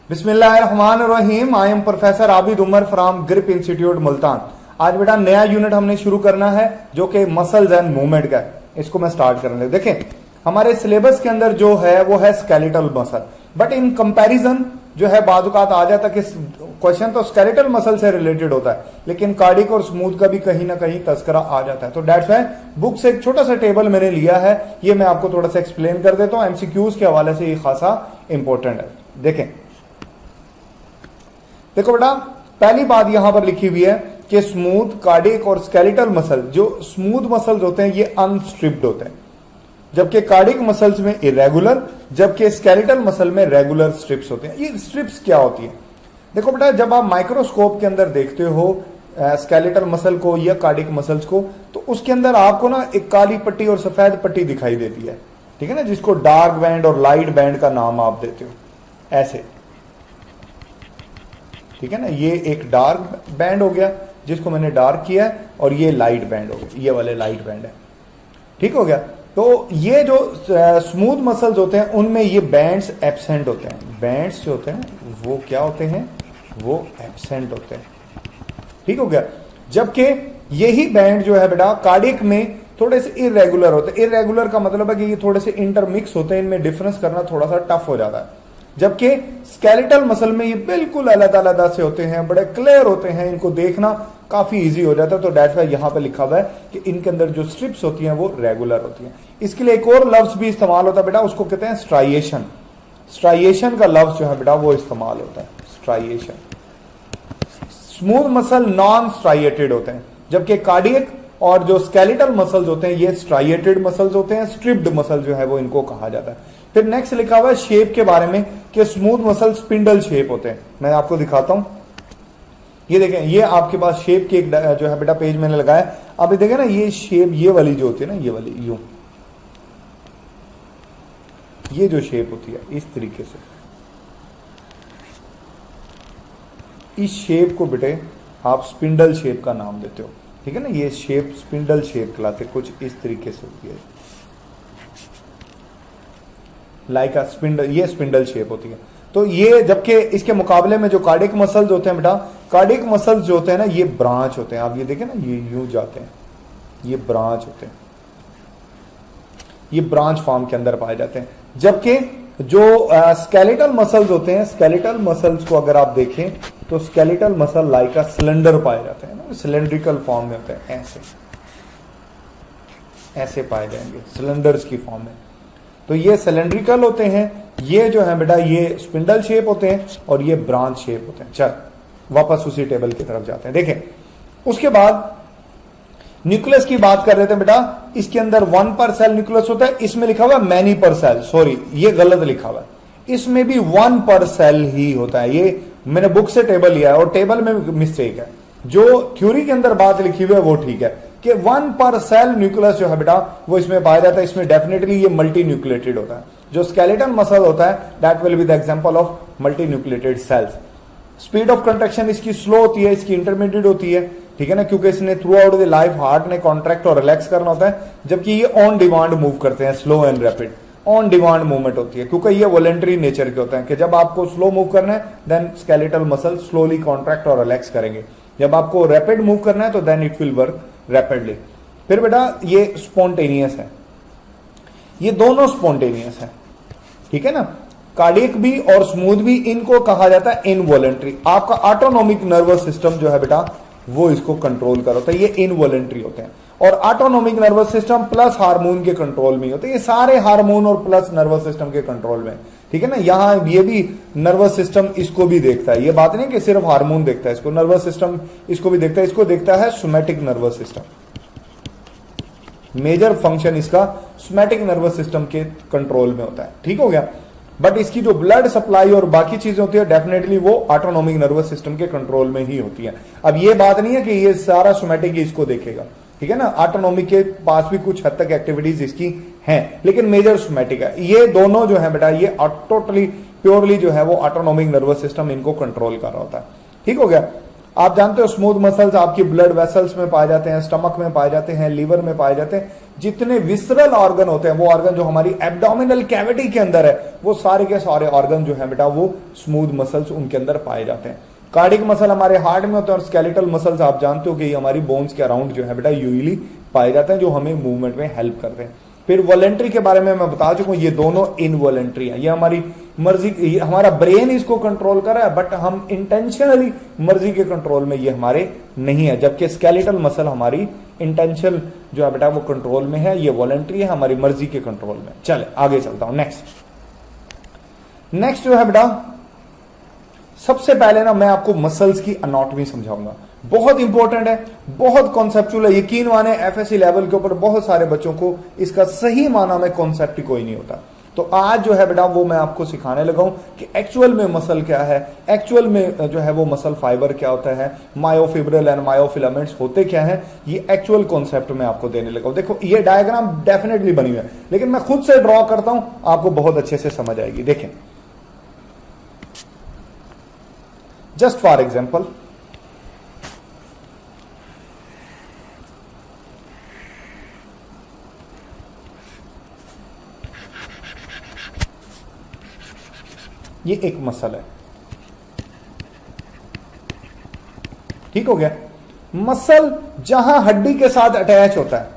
बिस्मिल्लाहिर्रहमानिर्रहीम। I am professor Abid Umar from Grip Institute Multan. आज बेटा नया यूनिट हमने शुरू करना है जो कि मसल्स एंड मूवमेंट का है। इसको मैं स्टार्ट करने लगा। देखें हमारे सिलेबस के अंदर जो है वो है skeletal muscle, but in comparison जो है बाजुकात आ जाता कि क्वेश्चन तो स्केलेटल मसल से रिलेटेड होता है, लेकिन कार्डिक और स्मूथ का भी कहीं ना कहीं तस्करा आ जाता है। तो डेट्स व्हाई बुक से एक छोटा सा टेबल मैंने लिया है, ये मैं आपको थोड़ा सा एक्सप्लेन कर देता हूं। एमसीक्यूज के हवाले से ये खासा इंपॉर्टेंट है। देखो बेटा, पहली बात यहां पर लिखी हुई है कि स्मूथ, कार्डिक और स्केलेटल मसल, जो स्मूथ मसल्स होते हैं ये अनस्ट्रिप्ड होते हैं, जबकि कार्डिक मसल्स में इरेगुलर, जबकि स्केलेटल मसल में रेगुलर स्ट्रिप्स होते हैं। ये स्ट्रिप्स क्या होती है? देखो बेटा, जब आप माइक्रोस्कोप के अंदर देखते हो स्केलेटल मसल को या कार्डिक मसल्स को, तो उसके अंदर आपको ना एक काली पट्टी और सफेद पट्टी दिखाई देती है, ठीक है ना, जिसको डार्क बैंड और लाइट बैंड का नाम आप देते हो ऐसे, ठीक है ना। ये एक डार्क बैंड हो गया जिसको मैंने डार्क किया है, और ये लाइट बैंड हो गया, ये वाले लाइट बैंड है, ठीक हो गया। तो ये जो स्मूथ मसल्स होते हैं उनमें ये बैंड्स एब्सेंट होते हैं। बैंड्स जो होते हैं वो क्या होते हैं? वो एब्सेंट होते हैं, ठीक हो गया। जबकि यही बैंड जो है बेटा कार्डिक में थोड़े से इरेगुलर होते हैं। इरेगुलर का मतलब है कि ये थोड़े से इंटरमिक्स होते हैं, इनमें डिफरेंस करना थोड़ा सा टफ हो जाता है। जबकि स्केलेटल मसल में ये बिल्कुल अलग-अलग से होते हैं, बड़े क्लियर होते हैं, इनको देखना काफी इजी हो जाता है। तो दैट्स व्हाई यहां पे लिखा हुआ है कि इनके अंदर जो स्ट्रिप्स होती हैं वो रेगुलर होती हैं। इसके लिए एक और लफ्ज भी इस्तेमाल होता है बेटा, उसको कहते हैं स्ट्राइएशन। स्ट्राइएशन का लफ्ज जो है बेटा वो इस्तेमाल होता है, striation. Smooth muscle non striated होते हैं, जबकि कार्डियक और जो स्केलेटल मसल्स होते हैं ये स्ट्राइएटेड मसल्स होते हैं। स्ट्रिप्ड मसल जो है वो इनको कहा जाता है। फिर नेक्स्ट लिखा हुआ है शेप के बारे में कि स्मूथ मसल स्पिंडल शेप होते हैं। मैं आपको दिखाता हूं, ये देखें, ये आपके पास शेप की एक जो है बेटा पेज मैंने लगाया। आप ये देखें ना, ये शेप ये वाली जो होती है ना, ये वाली यूं, ये जो शेप होती है इस तरीके से, इस शेप को बेटे आप स्पिंडल शेप का नाम देते हो, ठीक है ना। ये शेप स्पिंडल शेप कहलाते, कुछ इस तरीके से होती है, लाइक अ स्पिंडल, ये स्पिंडल शेप होती है। तो ये, जबकि इसके मुकाबले में जो कार्डिक मसल्स होते हैं बेटा, कार्डिक मसल्स जो होते हैं ना ये ब्रांच होते हैं। आप ये देखें ना, ये यूं जाते हैं, ये ब्रांच होते हैं, ये ब्रांच फॉर्म के अंदर पाए जाते हैं। जबकि जो स्केलेटल मसल्स होते हैं, स्केलेटल मसल्स को अगर आप देखें तो skeletal muscle like a cylinder पाए जाते हैं ना, सिलेंड्रिकल फॉर्म में होते हैं, ऐसे ऐसे पाए जाएंगे सिलेंडर्स की फॉर्म में। तो ये सिलेंड्रिकल होते हैं, ये जो है बेटा ये स्पिंडल शेप होते हैं, और ये ब्रांच शेप होते हैं। चल वापस उसी टेबल की तरफ जाते हैं। देखें उसके बाद न्यूक्लियस की बात कर रहे थे बेटा, इसके अंदर 1 पर सेल न्यूक्लियस होता है। इसमें लिखा हुआ है मैनी पर सेल, सॉरी ये गलत लिखा हुआ है, इसमें भी 1 पर सेल ही होता है। ये मैंने बुक से टेबल लिया है और टेबल में मिस्टेक है। जो थ्योरी के अंदर बात लिखी हुई है वो ठीक है कि 1 पर सेल न्यूक्लियस जो है बेटा वो इसमें पाया जाता है। इसमें डेफिनेटली ये मल्टी न्यूक्लिएटेड होता है। जो स्केलेटल मसल होता है that will be the example of multinucleated cells. Speed of contraction इसकी स्लो होती है, इसकी इंटरमीडिएट होती है, ठीक है ना, क्योंकि इसने through out the life heart ने कॉन्ट्रैक्ट और रिलैक्स करना होता है। जबकि ये ऑन डिमांड मूव करते हैं, slow and rapid, on demand movement होती है, क्योंकि ये वॉलंटरी नेचर के होते हैं कि जब आपको स्लो मूव करना है then skeletal muscle slowly contract और रिलैक्स करेंगे, जब आपको रैपिड मूव करना है तो then it will work rapidly. फिर बेटा ये स्पॉन्टेनियस है, ये दोनों स्पॉन्टेनियस है, ठीक है ना। कार्डियक भी और स्मूथ भी, इनको कहा जाता है इनवॉलंटरी। आपका ऑटोनोमिक नर्वस सिस्टम जो है बेटा वो इसको कंट्रोल कर होता है, ये इनवॉलंटरी होते हैं। और autonomic nervous system plus hormone के कंट्रोल में होते हैं। ये सारे हार्मोन और प्लस नर्वस सिस्टम के कंट्रोल में, ठीक है ना। यहां ये भी नर्वस सिस्टम इसको भी देखता है, ये बात नहीं कि सिर्फ हार्मोन देखता है इसको, नर्वस सिस्टम इसको भी देखता है। इसको देखता है somatic nervous system, major function इसका सोमैटिक नर्वस सिस्टम के कंट्रोल में होता है, ठीक हो गया। बट इसकी जो ब्लड सप्लाई और बाकी चीजें होती है डेफिनेटली वो ऑटोनोमिक नर्वस सिस्टम के कंट्रोल में ही होती है। अब ये बात नहीं है कि ये सारा सोमैटिक ही इसको देखेगा, ठीक है ना। ऑटोनोमिक के पास भी कुछ हद तक एक्टिविटीज इसकी हैं, लेकिन मेजर सोमैटिक है। ये दोनों जो है बेटा ये टोटली प्योरली जो है वो ऑटोनोमिक नर्वस सिस्टम इनको कंट्रोल कर रहा होता है, ठीक हो गया। आप जानते हो स्मूथ मसल्स आपकी ब्लड वेसल्स में पाए जाते हैं, स्टमक में पाए जाते हैं, लीवर में पाए जाते हैं। जितने विसरल ऑर्गन होते हैं, वो ऑर्गन जो हमारी एब्डोमिनल कैविटी के अंदर है, वो सारे के सारे ऑर्गन जो है बेटा वो स्मूथ मसल्स उनके अंदर पाए जाते हैं। कार्डिक मसल हमारे हार्ट में होते हैं और स्केलेटल मसल्स आप जानते हो कि ये हमारी बोन्स के अराउंड जो है बेटा यूजली पाए जाते हैं, जो हमें मूवमेंट में हेल्प करते हैं। फिर वॉलेंट्री के बारे में मैं बता चुका हूं, ये दोनों इनवॉलेंट्री है। ये हमारी मर्जी, हमारा ब्रेन इसको कंट्रोल कर रहा है, बट हम इंटेंशनली मर्जी के कंट्रोल में ये हमारे नहीं है। जबकि स्केलेटल मसल हमारी इंटेंशनल जो है बेटा वो कंट्रोल में है, ये वॉलेंट्री है, हमारी मर्जी के कंट्रोल में। चले आगे चलता हूं। नेक्स्ट जो है बेटा, सबसे पहले ना मैं आपको मसल्स की अनाटॉमी समझाऊंगा। बहुत इंपॉर्टेंट है, बहुत कॉन्सेप्चुअल है। यकीन माने एफएससी लेवल के ऊपर बहुत सारे बच्चों को इसका सही माना में कॉन्सेप्ट ही कोई नहीं होता। तो आज जो है बेटा वो मैं आपको सिखाने लगा हूं कि एक्चुअल में मसल क्या है, एक्चुअल में जो है वो मसल फाइबर क्या होता है, मायोफिब्रिल एंड मायोफिलामेंट्स होते क्या है, ये एक्चुअल कॉन्सेप्ट में आपको देने लगा हूं। देखो ये डायग्राम डेफिनेटली बनी हुई है, लेकिन मैं खुद से ड्रॉ करता हूं, आपको बहुत अच्छे से समझ आएगी। देखें, जस्ट फॉर एग्जाम्पल, ये एक मसल है, ठीक हो गया। मसल जहां हड्डी के साथ अटैच होता है,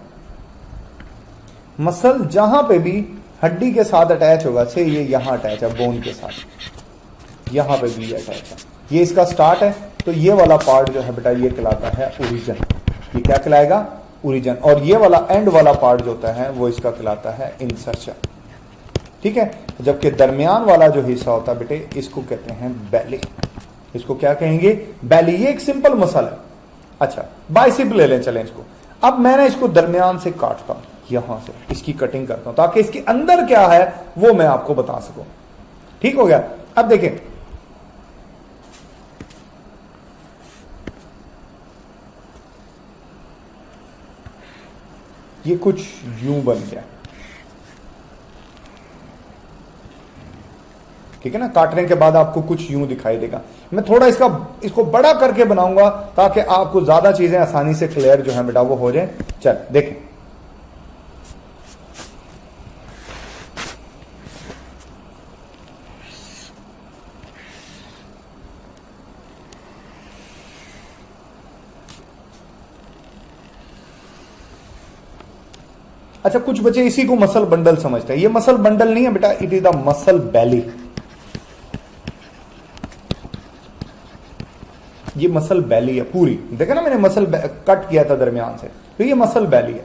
मसल जहां पे भी हड्डी के साथ अटैच होगा, से ये यहां अटैच है बोन के साथ, यहां पे भी अटैच है, ये इसका स्टार्ट है। तो ये वाला पार्ट जो है बेटा ये कहलाता है ओरिजिन। ये क्या कहलाएगा? ओरिजिन। और ये वाला एंड वाला पार्ट जो होता है वो इसका कहलाता है इंसर्शन, ठीक है। जबकि दरमियान वाला जो हिस्सा होता है बेटे, इसको कहते हैं बेली। इसको क्या कहेंगे? बेली। ये एक सिंपल मसल है। अच्छा, बाइसेप ले लें, चलें इसको। अब मैंने इसको दरमियान से काटता हूं, यहां से इसकी कटिंग करता हूं, ताकि इसके अंदर क्या है वो मैं आपको बता सकूं। ठीक हो गया। अब देखें, ये कुछ यूं बन गया, ठीक है ना। काटने के बाद आपको कुछ यूं दिखाई देगा। मैं थोड़ा इसको बड़ा करके बनाऊंगा ताकि आपको ज्यादा चीजें आसानी से क्लियर जो है बेटा वो हो जाए। चल देखें, अच्छा, कुछ बच्चे इसी को मसल बंडल समझते हैं। ये मसल बंडल नहीं है बेटा, इट इज द मसल बैली। ये मसल बैली है पूरी। देखा ना, मैंने मसल कट किया था दरमियान से, तो ये मसल बैली है।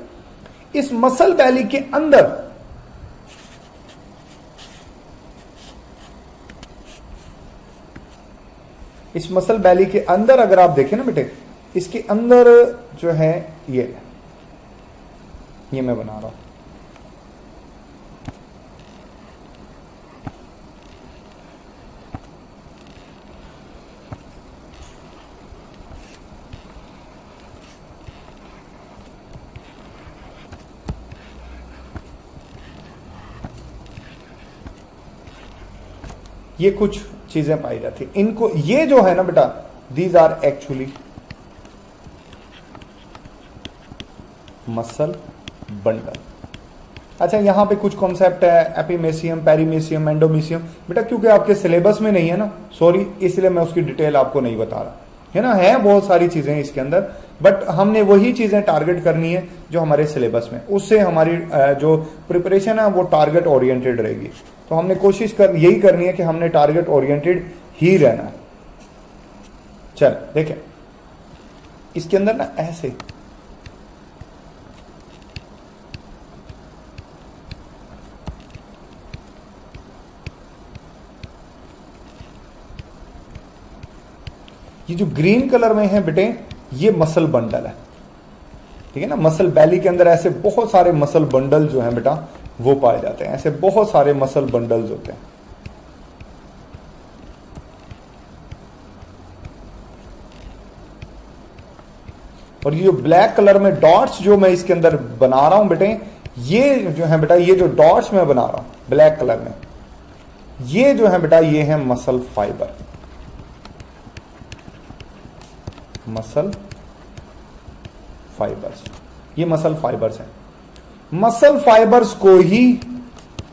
इस मसल बैली के अंदर इस मसल बैली के अंदर अगर आप देखें ना बेटे, इसके अंदर जो है ये मैं बना रहा हूं। ये कुछ चीजें पाई जाती, इनको ये जो है ना बेटा, these are actually muscle bundle. अच्छा, यहां पे कुछ कॉन्सेप्ट है, एपिमेसियम, पेरीमेसियम, एंडोमेसियम। बेटा क्योंकि आपके सिलेबस में नहीं है ना, सॉरी, इसलिए मैं उसकी डिटेल आपको नहीं बता रहा, है ना। है बहुत सारी चीजें इसके अंदर, बट हमने वही चीजें टारगेट करनी है जो हमारे सिलेबस में, उससे हमारी जो प्रिपरेशन है वो टारगेट ओरिएंटेड रहेगी। तो हमने कोशिश यही करनी है कि हमने टारगेट ओरिएंटेड ही रहना है। चल देखें, इसके अंदर ना ऐसे ये जो ग्रीन कलर में है बेटे, ये मसल बंडल है, ठीक है ना। मसल बैली के अंदर ऐसे बहुत सारे मसल बंडल जो हैं बेटा वो पाए जाते हैं। ऐसे बहुत सारे मसल बंडल्स होते हैं। और ये जो ब्लैक कलर में डॉट्स जो मैं इसके अंदर बना रहा हूं बेटे, ये जो है बेटा, ये जो डॉट्स मैं बना रहा हूं ब्लैक कलर में, ये जो है बेटा ये है मसल फाइबर। मसल फाइबर्स, ये मसल फाइबर्स हैं। मसल फाइबर्स को ही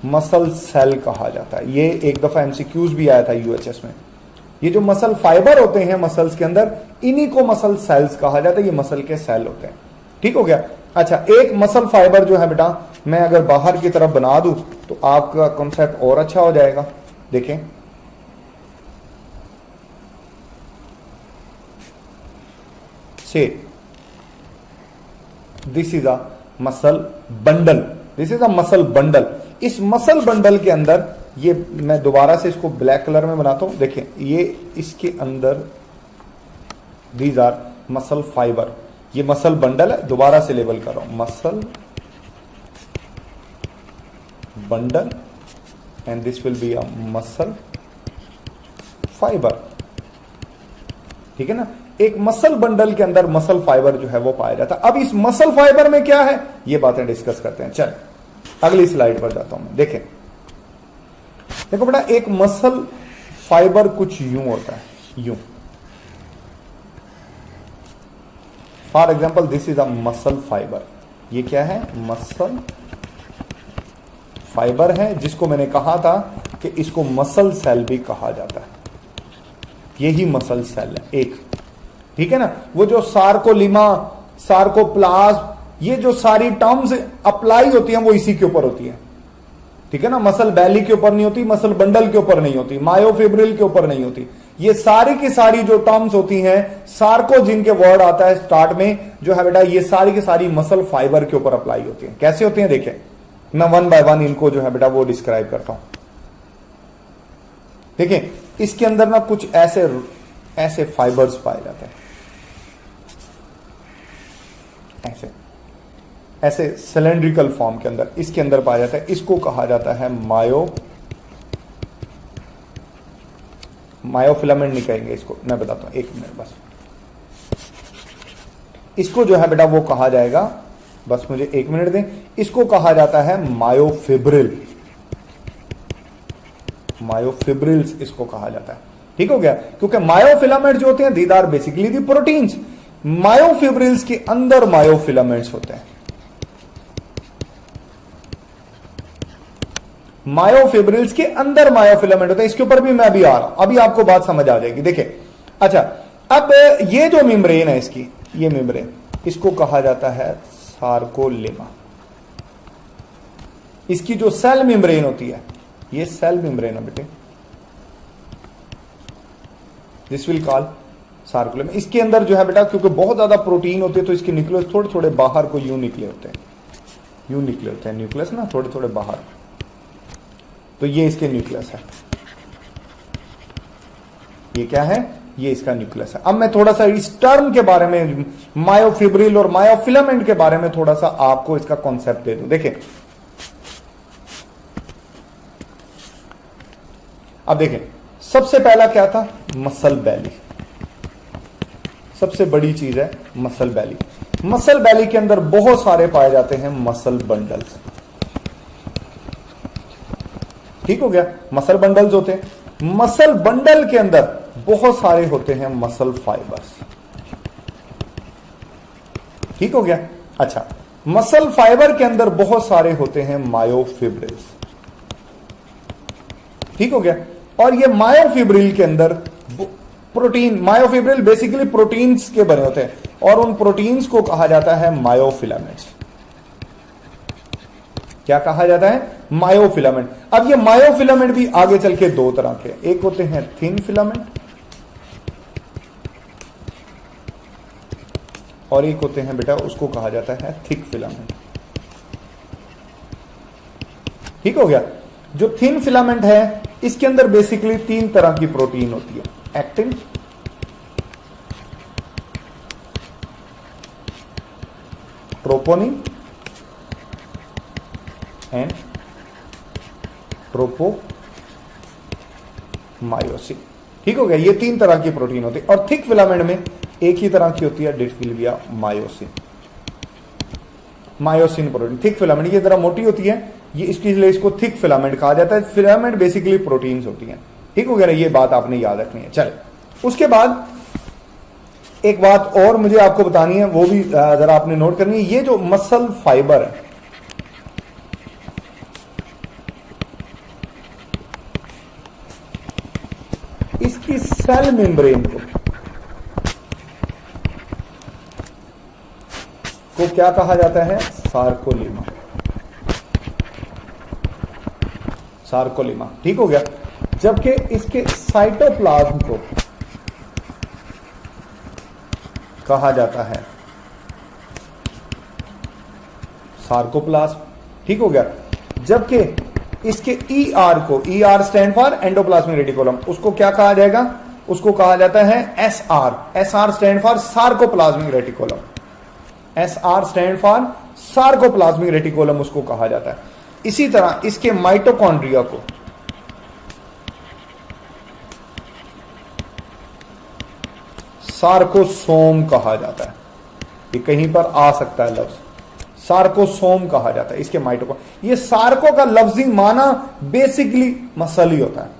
मसल सेल कहा जाता है। ये एक दफा एमसीक्यूज भी आया था यूएचएस में। ये जो मसल फाइबर होते हैं मसल्स के अंदर, इन्हीं को मसल सेल्स कहा जाता है। ये मसल के सेल होते हैं। ठीक हो गया। अच्छा, एक मसल फाइबर जो है बेटा, मैं अगर बाहर की तरफ बना दूं तो आपका कॉन्सेप्ट और अच्छा हो जाएगा। देखें, से this is a muscle bundle, this is a muscle bundle. इस मसल बंडल के अंदर, ये मैं दोबारा से इसको ब्लैक कलर में बनाता हूं। देखें, ये इसके अंदर दीज आर मसल फाइबर, ये मसल बंडल है। दोबारा से लेबल कर रहा हूं, muscle bundle and this will be a muscle fibre. ठीक है ना। एक मसल बंडल के अंदर मसल फाइबर जो है वो पाया जाता है। अब इस मसल फाइबर में क्या है, ये बातें डिस्कस करते हैं। चल अगली स्लाइड पर जाता हूं मैं। देखें, देखो बेटा, एक मसल फाइबर कुछ यूं होता है, यूं। For example this is a muscle fibre. ये क्या है, मसल फाइबर है, जिसको मैंने कहा था कि इसको मसल सेल भी कहा जाता है। यही मसल सेल है एक। ठीक है ना। वो जो सार्कोलिमा, सार्कोप्लाज्म, ये जो सारी टर्म्स अप्लाई होती हैं वो इसी के ऊपर होती है। ठीक है ना। मसल बैली के ऊपर नहीं होती, मसल बंडल के ऊपर नहीं होती, मायोफिब्रिल के ऊपर नहीं होती। ये सारी की सारी जो टर्म्स होती हैं, सार्को जिनके वर्ड आता है स्टार्ट में जो है बेटा, ये सारी की सारी मसल फाइबर के ऊपर अप्लाई होती हैं। कैसे होती हैं देखें, मैं वन बाय वन इनको जो है बेटा वो डिस्क्राइब करता हूं। देखिए, इसके अंदर ना कुछ ऐसे फाइबर्स पाए जाते हैं, ऐसे सिलेंड्रिकल फॉर्म के अंदर इसके अंदर पाया जाता है। इसको कहा जाता है मायोफिलामेंट नहीं कहेंगे इसको, मैं बताता हूं, एक मिनट बस। इसको जो है बेटा वो कहा जाएगा, बस मुझे एक मिनट दें। इसको कहा जाता है मायोफिब्रिल, मायोफिब्रिल्स इसको कहा जाता है। ठीक हो गया। क्योंकि मायोफिलामेंट जो होते हैं these are basically the proteins. Myofibrils के अंदर मायोफिलामेंट्स होते हैं। मायोफिब्रिल्स के अंदर मायोफिलामेंट होता है। इसके ऊपर भी मैं अभी आ रहा हूं, अभी आपको बात समझ आ जाएगी। देखिए, अच्छा, अब ये जो मेम्ब्रेन है इसकी, ये मेम्ब्रेन, इसको कहा जाता है सार्कोलेमा। इसकी जो सेल मेम्ब्रेन होती है, ये सेल मेम्ब्रेन है बेटे, दिस विल कॉल सार्कोलेमा। इसके अंदर जो है बेटा, क्योंकि बहुत ज्यादा प्रोटीन होती है तो इसके न्यूक्लियस थोड़े थोड़े बाहर को यूं निकले होते हैं, यूं निकले होते हैं न्यूक्लियस ना, थोड़े थोड़े बाहर। तो ये इसके न्यूक्लियस है। ये क्या है, ये इसका न्यूक्लियस है। अब मैं थोड़ा सा इस टर्म के बारे में, मायोफिब्रिल और मायोफिलामेंट के बारे में थोड़ा सा आपको इसका कॉन्सेप्ट दे दूं। देखिए, अब देखें, सबसे पहला क्या था, मसल बैली। सबसे बड़ी चीज है मसल बैली। मसल बैली के अंदर बहुत सारे पाए जाते हैं मसल बंडल्स। ठीक हो गया। मसल बंडल्स होते हैं। मसल बंडल के अंदर बहुत सारे होते हैं मसल फाइबर्स। ठीक हो गया। अच्छा, मसल फाइबर के अंदर बहुत सारे होते हैं मायोफिब्रिल्स। ठीक हो गया। और ये मायोफिब्रिल के अंदर प्रोटीन, मायोफिब्रिल बेसिकली प्रोटीन्स के बने होते हैं और उन प्रोटीन्स को कहा जाता है मायोफिलामेंट्स। क्या कहा जाता है, मायोफिलामेंट। अब ये मायोफिलामेंट भी आगे चल के दो तरह के, एक होते हैं थिन फिलामेंट और एक होते हैं बेटा, उसको कहा जाता है थिक फिलामेंट। ठीक हो गया। जो थिन फिलामेंट है, इसके अंदर बेसिकली तीन तरह की प्रोटीन होती है, एक्टिन, ट्रोपोनिन एंड ट्रोपोमायोसिन। ठीक हो गया। ये तीन तरह की प्रोटीन होती है। और थिक फिलामेंट में एक ही तरह की होती है, डिस्फिलिया myosin. Myosin protein, thick filament, ये जरा मोटी होती है, ये इसके लिए इसको थिक फिलामेंट कहा जाता है। फिलामेंट बेसिकली प्रोटीन्स होती हैं। ठीक हो गया ना, ये बात आपने याद रखनी है। चले, उसके बाद एक बात और मुझे आपको बतानी है, वो भी जरा आपने नोट करनी है। ये जो मसल फाइबर है, इसकी सेल मेम्ब्रेन को क्या कहा जाता है? सार्कोलीमा। सार्कोलीमा, ठीक हो गया। जबकि इसके साइटोप्लाज्म को कहा जाता है सार्कोप्लाज्म, ठीक हो गया। जबकि इसके ER को, ER stand for endoplasmic reticulum, उसको क्या कहा जाएगा? उसको कहा जाता है SR। SR stand for sarcoplasmic reticulum. SR stand for sarcoplasmic reticulum उसको कहा जाता है। इसी तरह इसके माइटोकॉन्ड्रिया को सार्कोसोम कहा जाता है। ये कहीं पर आ सकता है लफ्ज, सार्कोसोम कहा जाता है इसके माइटोकॉन्ड्रिया। ये सार्को का लफ्जी माना बेसिकली मसल ही होता है,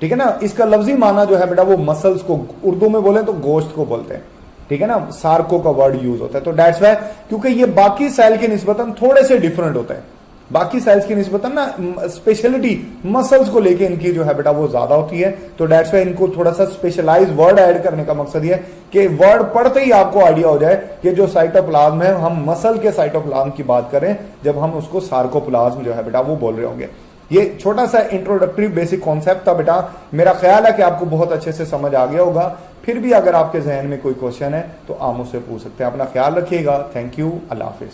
ठीक है ना। इसका लफ्जी माना जो है बेटा वो मसल्स को, उर्दू में बोले तो गोश्त को बोलते हैं, ठीक है ना। सार्को का वर्ड यूज होता है। तो दैट्स व्हाई, क्योंकि ये बाकी सेल के निस्बतन थोड़े से डिफरेंट होते हैं, बाकी सेल्स की निस्बतन ना स्पेशलिटी मसल्स को लेके इनकी जो है बेटा वो ज्यादा होती है। तो दैट्स व्हाई इनको थोड़ा सा स्पेशलाइज वर्ड ऐड करने का मकसद ये है कि वर्ड पढ़ते ही आपको आइडिया हो जाए कि जो साइटोप्लाज्म है, हम मसल के साइटोप्लाज्म की बात करें जब हम उसको सार्कोप्लाज्म जो है बेटा वो बोल रहे होंगे। ये छोटा सा इंट्रोडक्टरी बेसिक कॉन्सेप्ट था बेटा। मेरा ख्याल है कि आपको बहुत अच्छे से समझ आ गया होगा। फिर भी अगर आपके जहन में कोई क्वेश्चन है तो आप मुझसे पूछ सकते हैं। अपना ख्याल रखिएगा। Thank you. Allah Hafiz.